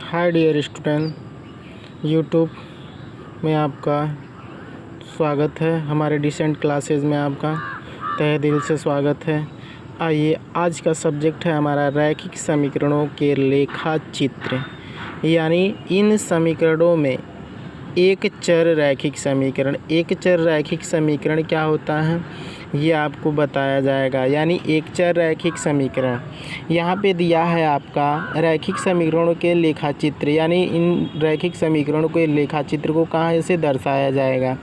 Hi dear student, YouTube में आपका स्वागत है। हमारे डिसेंट क्लासेस में आपका तहे दिल से स्वागत है। आइए, आज का सब्जेक्ट है हमारा रैखिक समीकरणों के लेखा चित्र। यानी इन समीकरणों में एक चर रैखिक समीकरण क्या होता है ये आपको बताया जाएगा। यानी एक चर रैखिक समीकरण यहाँ पे दिया है आपका रैखिक समीकरणों के लेखाचित्र। यानी इन रैखिक समीकरणों के लेखाचित्र को कहाँ से दर्शाया जाएगा।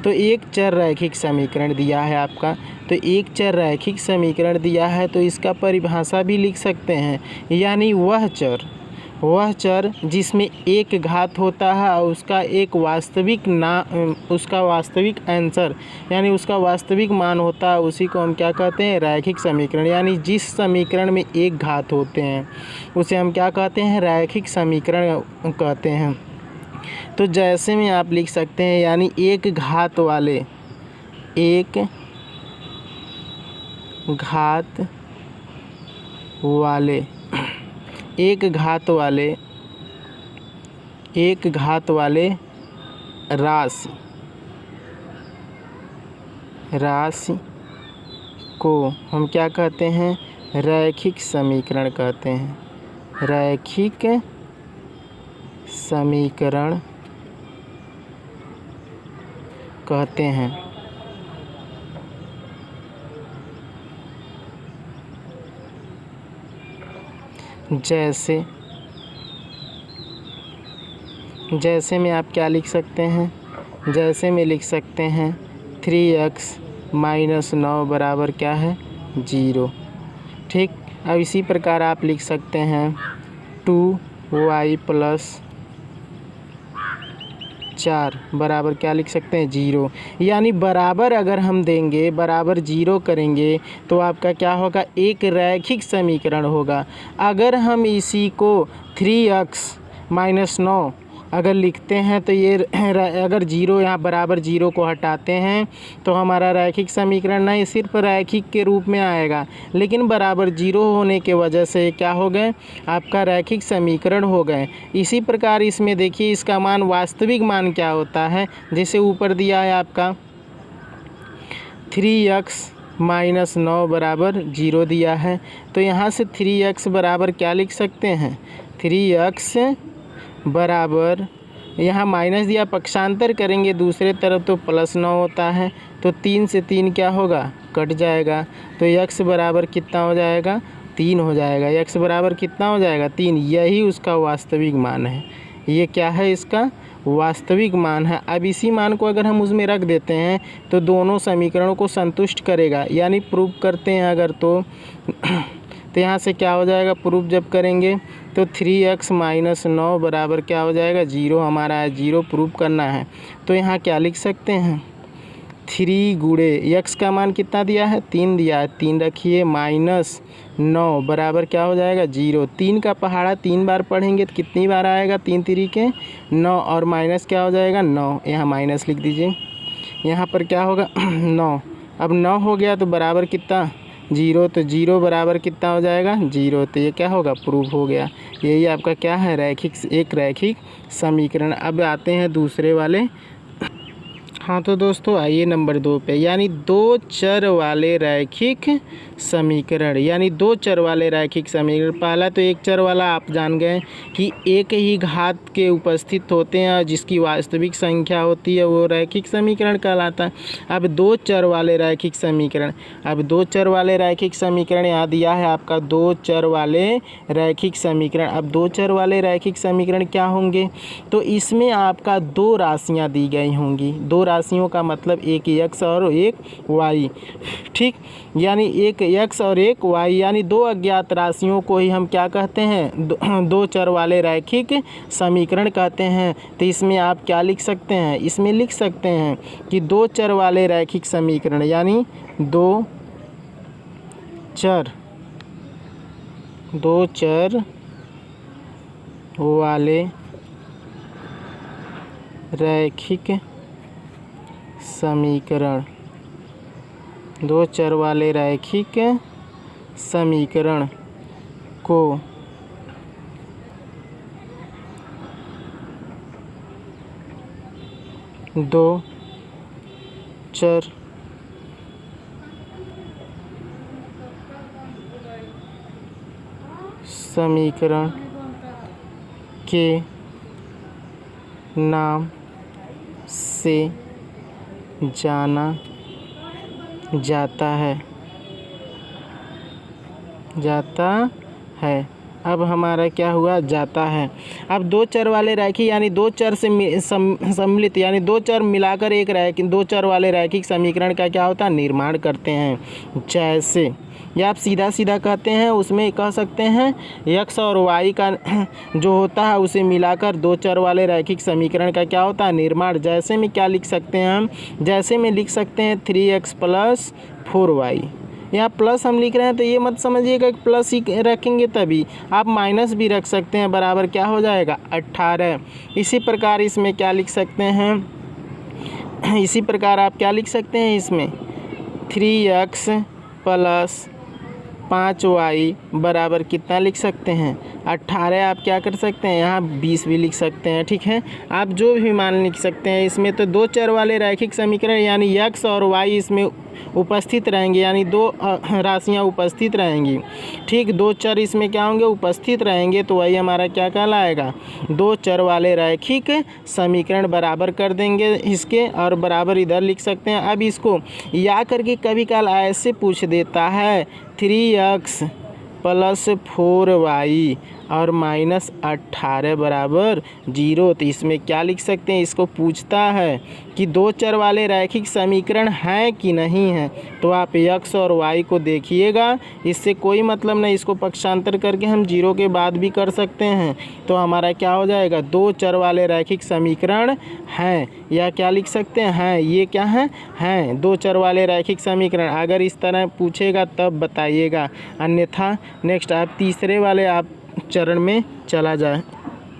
तो एक चर रैखिक समीकरण दिया है आपका, तो एक चर रैखिक समीकरण दिया है तो इसका परिभाषा भी लिख सकते हैं। यानी वह चर जिसमें एक घात होता है और उसका वास्तविक आंसर यानी उसका वास्तविक मान होता है, उसी को हम क्या कहते हैं, रैखिक समीकरण। यानी जिस समीकरण में एक घात होते हैं उसे हम क्या कहते हैं, रैखिक समीकरण कहते हैं। तो जैसे में आप लिख सकते हैं, यानी एक घात वाले राशि को हम क्या कहते हैं, रैखिक समीकरण कहते हैं। रैखिक समीकरण कहते हैं। जैसे में आप क्या लिख सकते हैं, जैसे में लिख सकते हैं 3x - 9 बराबर क्या है, 0। ठीक। अब इसी प्रकार आप लिख सकते हैं 2y + 4 बराबर क्या लिख सकते हैं, 0। यानी बराबर अगर हम देंगे, बराबर 0 करेंगे तो आपका क्या होगा, एक रैखिक समीकरण होगा। अगर हम इसी को 3x - 9 अगर लिखते हैं तो ये अगर 0 यहाँ बराबर 0 को हटाते हैं तो हमारा रैखिक समीकरण नहीं सिर्फ रैखिक के रूप में आएगा, लेकिन बराबर 0 होने के वजह से क्या हो गए, आपका रैखिक समीकरण हो गए। इसी प्रकार इसमें देखिए इसका मान, वास्तविक मान क्या होता है, जैसे ऊपर दिया है आपका 3x - 9 बराबर 0 दिया है, तो यहाँ से 3x बराबर क्या लिख सकते हैं, 3x बराबर, यहाँ माइनस दिया, पक्षांतर करेंगे दूसरे तरफ तो +9 होता है, तो 3 से 3 क्या होगा, कट जाएगा। तो x बराबर कितना हो जाएगा, 3 हो जाएगा। x बराबर कितना हो जाएगा, 3। यही उसका वास्तविक मान है। ये क्या है, इसका वास्तविक मान है। अब इसी मान को अगर हम उसमें रख देते हैं तो दोनों समीकरणों को संतुष्ट करेगा। यानी प्रूव करते हैं अगर तो यहाँ से क्या हो जाएगा, प्रूफ जब करेंगे तो 3x - 9 बराबर क्या हो जाएगा, 0 हमारा है, 0 प्रूफ करना है। तो यहाँ क्या लिख सकते हैं, 3 गुणे x का मान कितना दिया है, 3 दिया है, 3 रखिए, -9 बराबर क्या हो जाएगा, 0। 3 का पहाड़ा 3 बार पढ़ेंगे तो कितनी बार आएगा, 3 तिरिके 9, और माइनस क्या हो जाएगा, 9। यहाँ माइनस लिख दीजिए, यहाँ पर क्या होगा 9। अब 9 हो गया तो बराबर कितना, 0। तो 0 बराबर कितना हो जाएगा, 0। तो ये क्या होगा, प्रूफ हो गया। यही आपका क्या है, एक रैखिक समीकरण। अब आते हैं दूसरे वाले। हाँ तो दोस्तों आइए नंबर 2 पे, यानी दो चर वाले रैखिक समीकरण। यानी दो चर वाले रैखिक समीकरण। पहला तो एक चर वाला आप जान गए कि एक ही घात के उपस्थित होते हैं और जिसकी वास्तविक संख्या होती है वो रैखिक समीकरण कहलाता है। अब दो चर वाले रैखिक समीकरण, यहाँ दिया है आपका दो चर वाले रैखिक समीकरण। अब दो चर वाले रैखिक समीकरण क्या होंगे, तो इसमें आपका दो राशियाँ दी गई होंगी। दो राशियों का मतलब एक x और एक y। ठीक। यानी एक x और एक y, यानी दो अज्ञात राशियों को ही हम क्या कहते हैं, दो चर वाले रैखिक समीकरण कहते हैं। तो इसमें आप क्या लिख सकते हैं, इसमें लिख सकते हैं कि दो चर वाले रैखिक समीकरण, यानी दो चर वाले रैखिक समीकरण, दो चर वाले रैखिक समीकरण को दो चर समीकरण के नाम से जाना जाता है। अब हमारा क्या हुआ, जाता है। अब दो चर वाले रैखिक यानी दो चर से सम्मिलित यानी दो चर मिलाकर एक रैखिक दो चर वाले रैखिक समीकरण का क्या होता है, निर्माण करते हैं। जैसे या आप सीधा सीधा कहते हैं, उसमें कह सकते हैं x और y का जो होता है उसे मिलाकर दो चर वाले रैखिक समीकरण का क्या होता है, निर्माण। जैसे में क्या लिख सकते हैं हम, जैसे में लिख सकते हैं 3x + 4y। यहाँ प्लस हम लिख रहे हैं तो ये मत समझिएगा कि प्लस ही रखेंगे तभी, आप माइनस भी रख सकते हैं, बराबर क्या हो जाएगा 18। इसी प्रकार इसमें क्या लिख सकते हैं, इसी प्रकार आप क्या लिख सकते हैं, इसमें 3x + 5y बराबर कितना लिख सकते हैं 18। आप क्या कर सकते हैं, यहाँ 20 भी लिख सकते हैं। ठीक है, आप जो भी मान लिख सकते हैं। इसमें तो दो चर वाले रैखिक समीकरण यानी x और y इसमें उपस्थित रहेंगे, यानी दो राशियाँ उपस्थित रहेंगी। ठीक, दो चर इसमें क्या होंगे, उपस्थित रहेंगे, तो वही हमारा क्या कहलाएगा, दो चर वाले रैखिक समीकरण बराबर कर देंगे इसके, और बराबर इधर लिख सकते हैं। अब इसको या करके कभी काल ऐसे पूछ देता है 3x + 4y और -18 बराबर 0, तो इसमें क्या लिख सकते हैं, इसको पूछता है कि दो चर वाले रैखिक समीकरण हैं कि नहीं हैं। तो आप x और y को देखिएगा, इससे कोई मतलब नहीं, इसको पक्षांतर करके हम 0 के बाद भी कर सकते हैं। तो हमारा क्या हो जाएगा, दो चर वाले रैखिक समीकरण हैं, या क्या लिख सकते हैं, ये क्या हैं दो चर वाले रैखिक समीकरण। अगर इस तरह पूछेगा तब बताइएगा, अन्यथा नेक्स्ट आप तीसरे वाले आप चरण में चला जाए।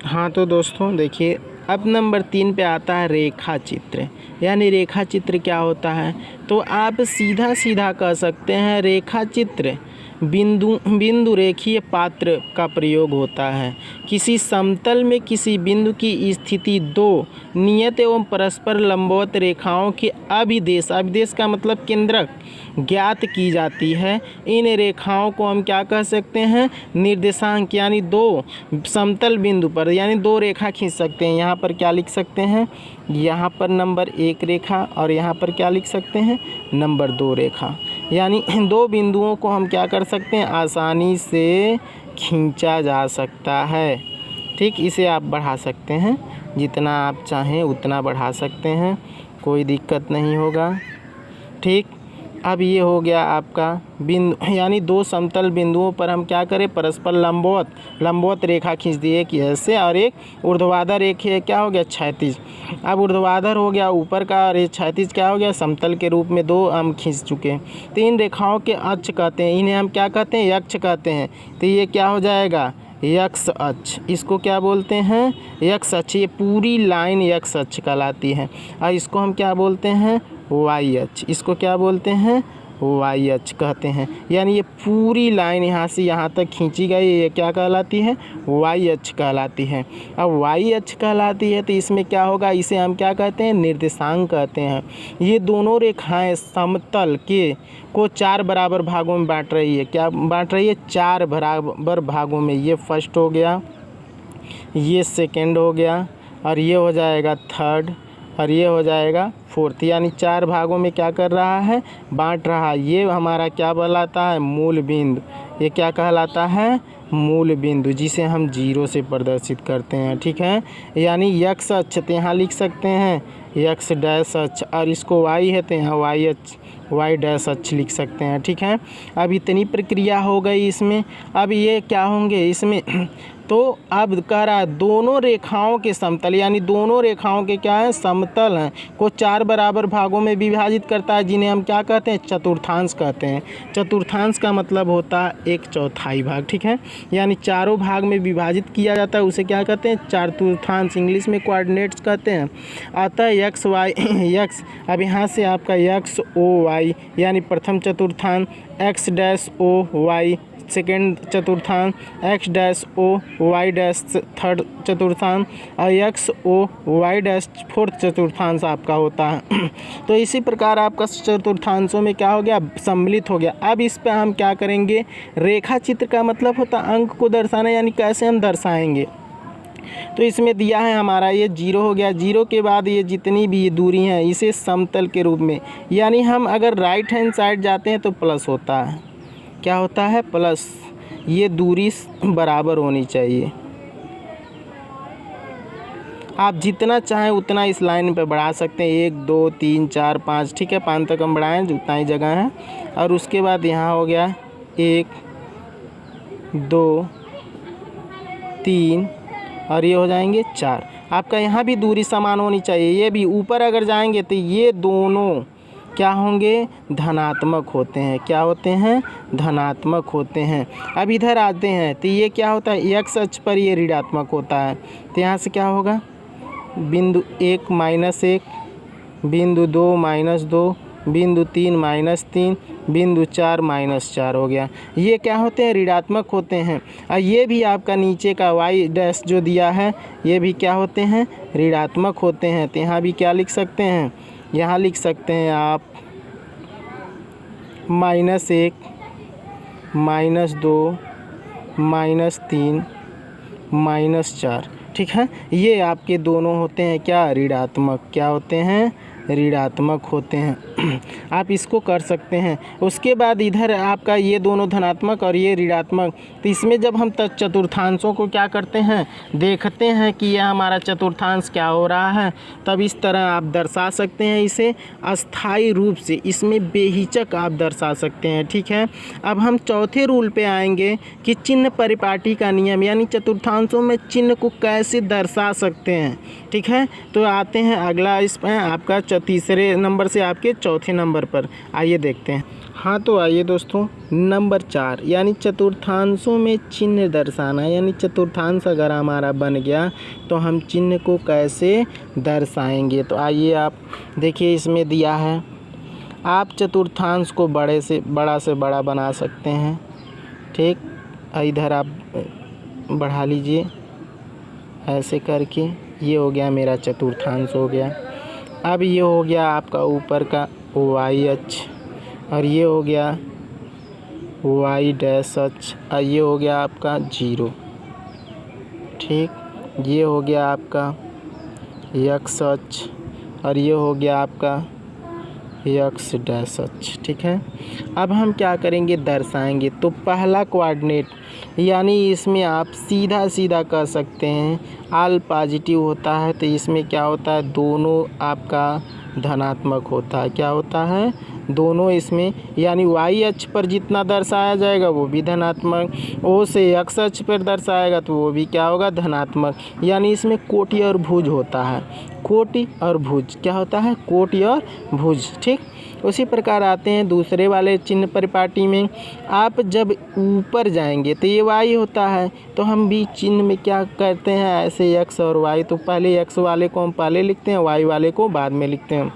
हाँ तो दोस्तों देखिए, अब नंबर 3 पे आता है रेखा चित्र। यानी रेखा चित्र क्या होता है, तो आप सीधा सीधा कह सकते हैं रेखा चित्र बिंदु रेखीय पात्र का प्रयोग होता है। किसी समतल में किसी बिंदु की स्थिति दो नियत एवं परस्पर लंबवत रेखाओं के अभिदेश का मतलब केंद्रक ज्ञात की जाती है। इन रेखाओं को हम क्या कह सकते हैं, निर्देशांक, यानी दो समतल बिंदु पर यानी दो रेखा खींच सकते हैं। यहाँ पर क्या लिख सकते हैं, यहाँ पर नंबर 1 रेखा और यहाँ पर क्या लिख सकते हैं, नंबर 2 रेखा। यानी दो बिंदुओं को हम क्या कर सकते हैं, आसानी से खींचा जा सकता है। ठीक, इसे आप बढ़ा सकते हैं, जितना आप चाहें उतना बढ़ा सकते हैं, कोई दिक्कत नहीं होगा। ठीक, अब ये हो गया आपका बिंदु, यानी दो समतल बिंदुओं पर हम क्या करें, परस्पर लंबवत रेखा खींच दी, एक ऐसे और एक ऊर्ध्वाधर, एक है क्या हो गया क्षैतिज। अब ऊर्ध्वाधर हो गया ऊपर का और ये क्षैतिज क्या हो गया, समतल के रूप में दो हम खींच चुके। तो इन रेखाओं के अक्ष कहते हैं, इन्हें हम क्या कहते हैं, अक्ष कहते हैं। तो ये क्या हो जाएगा, यक्ष अक्ष, इसको क्या बोलते हैं, यक्ष अक्ष। ये पूरी लाइन यक्ष अक्ष कहलाती है। और इसको हम क्या बोलते हैं, वाई अक्ष। इसको क्या बोलते हैं, वाई अक्ष कहते हैं। यानी ये पूरी लाइन यहाँ से यहाँ तक खींची गई, ये क्या कहलाती है, वाई अक्ष कहलाती है। अब वाई अक्ष कहलाती है तो इसमें क्या होगा, इसे हम क्या कहते हैं, निर्देशांक कहते हैं। ये दोनों रेखाएं समतल के को 4 बराबर भागों में बांट रही है। क्या बांट रही है, 4 बराबर भागों में। ये फर्स्ट हो गया, ये सेकेंड हो गया, और ये हो जाएगा थर्ड, और ये हो जाएगा फोर्थ। यानी 4 भागों में क्या कर रहा है, बांट रहा है। ये हमारा क्या कहलाता है, मूल बिंदु। ये क्या कहलाता है, मूल बिंदु, जिसे हम 0 से प्रदर्शित करते हैं। ठीक है, यानी यक्ष अक्ष तो यहाँ लिख सकते हैं यक्ष डैश अक्ष, और इसको वाई है तो यहाँ वाई डैश अक्ष लिख सकते हैं। ठीक है, अब इतनी प्रक्रिया हो गई इसमें। अब ये क्या होंगे इसमें, तो अब कह रहा है दोनों रेखाओं के समतल, यानी दोनों रेखाओं के क्या है, समतल हैं, को 4 बराबर भागों में विभाजित करता है, जिन्हें हम क्या कहते हैं, चतुर्थांश कहते हैं। चतुर्थांश का मतलब होता है 1/4 भाग। ठीक है, यानी चारों भाग में विभाजित किया जाता है, उसे क्या कहते हैं, चतुर्थांश, इंग्लिश में कोऑर्डिनेट्स कहते हैं। अतः यक्स वाई यक्स, अब यहाँ से आपका यक्स ओ वाई यानी प्रथम चतुर्थांश, X dash O Y second चतुर्थांश, X dash O Y dash third चतुर्थांश और X O Y dash fourth चतुर्थांश आपका होता है। तो इसी प्रकार आपका चतुर्थांशों में क्या हो गया, सम्मिलित हो गया। अब इस पे हम क्या करेंगे, रेखा चित्र का मतलब होता है अंक को दर्शाना, यानी कैसे हम दर्शाएंगे। तो इसमें दिया है हमारा ये 0 हो गया। 0 के बाद ये जितनी भी दूरी हैं इसे समतल के रूप में, यानी हम अगर राइट हैंड साइड जाते हैं तो प्लस होता है, क्या होता है, प्लस। ये दूरी बराबर होनी चाहिए। आप जितना चाहें उतना इस लाइन पे बढ़ा सकते हैं, 1 2 3 4 5, ठीक है, 5 तक हम बढ़ाएं जितना ही जगह है। और उसके बाद यहाँ हो गया 1 2 3 और ये हो जाएंगे 4। आपका यहाँ भी दूरी समान होनी चाहिए। ये भी ऊपर अगर जाएंगे तो ये दोनों क्या होंगे, धनात्मक होते हैं। क्या होते हैं, धनात्मक होते हैं। अब इधर आते हैं तो ये क्या होता है, एक्स अक्ष पर ये ऋणात्मक होता है। तो यहाँ से क्या होगा, बिंदु 1 -1, बिंदु 2 -2, बिंदु 3 -3, बिंदु 4 -4 हो गया। ये क्या होते हैं, ऋणात्मक होते हैं। और ये भी आपका नीचे का वाई डैश जो दिया है ये भी क्या होते हैं, ऋणात्मक होते हैं। तो यहाँ भी क्या लिख सकते हैं, यहाँ लिख सकते हैं आप -1 -2 -3 -4, ठीक है। ये आपके दोनों होते हैं क्या, ऋणात्मक। क्या होते हैं, ऋणात्मक होते हैं। आप इसको कर सकते हैं। उसके बाद इधर आपका ये दोनों धनात्मक और ये ऋणात्मक। तो इसमें जब हम चतुर्थांशों को क्या करते हैं, देखते हैं कि यह हमारा चतुर्थांश क्या हो रहा है, तब इस तरह आप दर्शा सकते हैं इसे अस्थायी रूप से। इसमें बेहिचक आप दर्शा सकते हैं, ठीक है। अब हम चौथे रूल पे आएंगे कि चिन्ह परिपाटी का नियम, यानी चतुर्थांशों में चिन्ह को कैसे दर्शा सकते हैं, ठीक है। तो आते हैं अगला, इसमें आपका तीसरे नंबर से आपके चौथे नंबर पर आइए देखते हैं। हाँ तो आइए दोस्तों, नंबर 4 यानी चतुर्थांशों में चिन्ह दर्शाना, यानी चतुर्थांश अगर हमारा बन गया तो हम चिन्ह को कैसे दर्शाएंगे। तो आइए आप देखिए, इसमें दिया है आप चतुर्थांश को बड़ा से बड़ा बना सकते हैं, ठीक। इधर आप बढ़ा लीजिए ऐसे करके, ये हो गया मेरा चतुर्थांश हो गया। अब ये हो गया आपका ऊपर का वाई अक्ष और ये हो गया वाई डैश अक्ष और ये हो गया आपका 0, ठीक। ये हो गया आपका एक्स अक्ष और ये हो गया आपका एक्स डैश अक्ष, ठीक है। अब हम क्या करेंगे, दर्शाएंगे। तो पहला कोऑर्डिनेट, यानी इसमें आप सीधा सीधा कर सकते हैं, ऑल पॉजिटिव होता है। तो इसमें क्या होता है, दोनों आपका धनात्मक होता है। क्या होता है, दोनों इसमें, यानी वाई अक्ष पर जितना दर्शाया जाएगा वो भी धनात्मक, ओ से एक्स अक्ष पर दर्शाएगा तो वो भी क्या होगा, धनात्मक। यानी इसमें कोटि और भुज होता है। कोटि और भुज क्या होता है, कोटि और भुज, ठीक। उसी प्रकार आते हैं दूसरे वाले चिन्ह परिपाटी में। आप जब ऊपर जाएंगे तो ये वाई होता है, तो हम भी चिन्ह में क्या करते हैं, ऐसे एक्स और वाई। तो पहले एक्स वाले को हम पहले लिखते हैं, वाई वाले को बाद में लिखते हैं।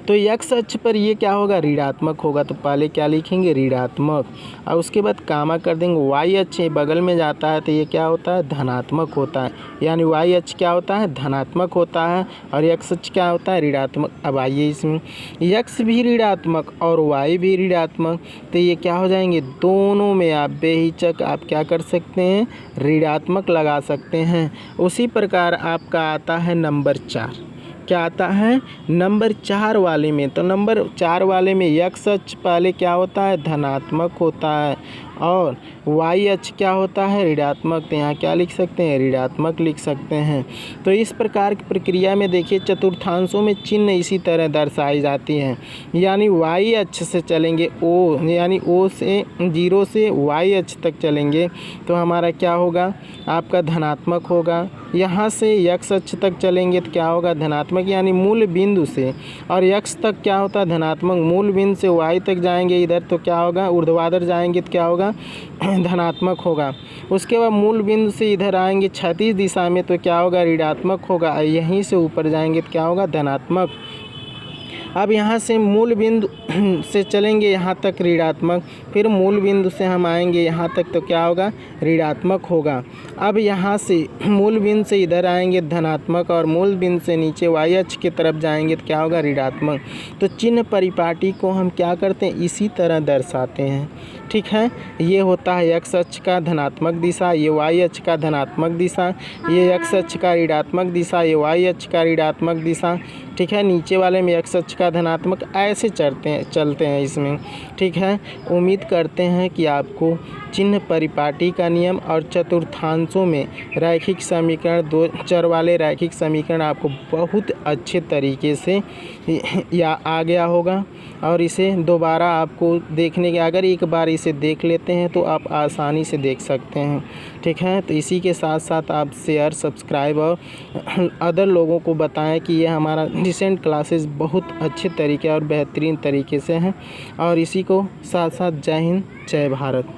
तो एक्स अक्ष पर ये क्या होगा, ऋणात्मक होगा। तो पहले क्या लिखेंगे, ऋणात्मक, और उसके बाद कामा कर देंगे। वाई अक्ष बगल में जाता है तो ये क्या होता है, धनात्मक होता है। यानी वाई अक्ष क्या होता है, धनात्मक होता है और एक्स अक्ष क्या होता है, ऋणात्मक। अब आइए इसमें एक्स भी ऋणात्मक और वाई भी ऋणात्मक, तो ये क्या हो जाएंगे, दोनों में आप बेहिचक आप क्या कर सकते हैं, ऋणात्मक लगा सकते हैं। उसी प्रकार आपका आता है नंबर 4। क्या आता है, नंबर 4 वाले में। तो नंबर 4 वाले में एक्स अक्ष पहले क्या होता है, धनात्मक होता है और वाई अक्ष क्या होता है, ऋणात्मक। तो यहाँ क्या लिख सकते हैं, ऋणात्मक लिख सकते हैं। तो इस प्रकार की प्रक्रिया में देखिए चतुर्थांशों में चिन्ह इसी तरह दर्शाई जाती हैं। यानी वाई अक्ष से चलेंगे ओ, यानी ओ से 0 से वाई अक्ष तक चलेंगे तो हमारा क्या होगा, आपका धनात्मक होगा। यहाँ से एक्स अक्ष तक चलेंगे तो क्या होगा, धनात्मक, यानी मूल बिंदु से। और एक्स तक क्या होता है, धनात्मक। मूल बिंदु से वाई तक जाएंगे इधर तो क्या होगा, ऊर्ध्वाधर जाएंगे तो क्या होगा, धनात्मक होगा। उसके बाद मूल बिंदु से इधर आएंगे क्षैतिज दिशा में तो क्या होगा, ऋणात्मक होगा। यहीं से ऊपर जाएंगे तो क्या होगा, धनात्मक। अब यहाँ से मूल बिंदु से चलेंगे यहाँ तक ऋणात्मक, फिर मूल बिंदु से हम आएंगे यहाँ तक तो क्या होगा, ऋणात्मक होगा। अब यहाँ से मूल बिंदु से इधर आएंगे धनात्मक और मूल बिंदु से नीचे y अक्ष की तरफ जाएंगे तो क्या होगा, ऋणात्मक। तो चिन्ह परिपाटी को हम क्या करते हैं, इसी तरह दर्शाते हैं। ठीक है, ये होता है x अक्ष का धनात्मक दिशा, ये y अक्ष का धनात्मक दिशा, ये x अक्ष का ऋणात्मक दिशा, ये y अक्ष का ऋणात्मक दिशा। ठीक है, नीचे वाले में x अक्ष का धनात्मक, ऐसे चलते हैं इसमें। ठीक है, उम्मीद करते हैं कि आपको चिन्ह परिपाटी का नियम और चतुर्थांशों में रैखिक समीकरण, दो चर वाले रैखिक समीकरण आपको बहुत अच्छे तरीके से या आ गया होगा। और इसे दोबारा आपको देखने के, अगर एक बार इसे देख लेते हैं तो आप आसानी से देख सकते हैं। ठीक है, तो इसी के साथ साथ आप शेयर, सब्सक्राइब और अदर लोगों को बताएं कि ये हमारा रिसेंट क्लासेस बहुत अच्छे तरीके और बेहतरीन तरीके से हैं। और इसी को साथ साथ जय हिंद, जय भारत।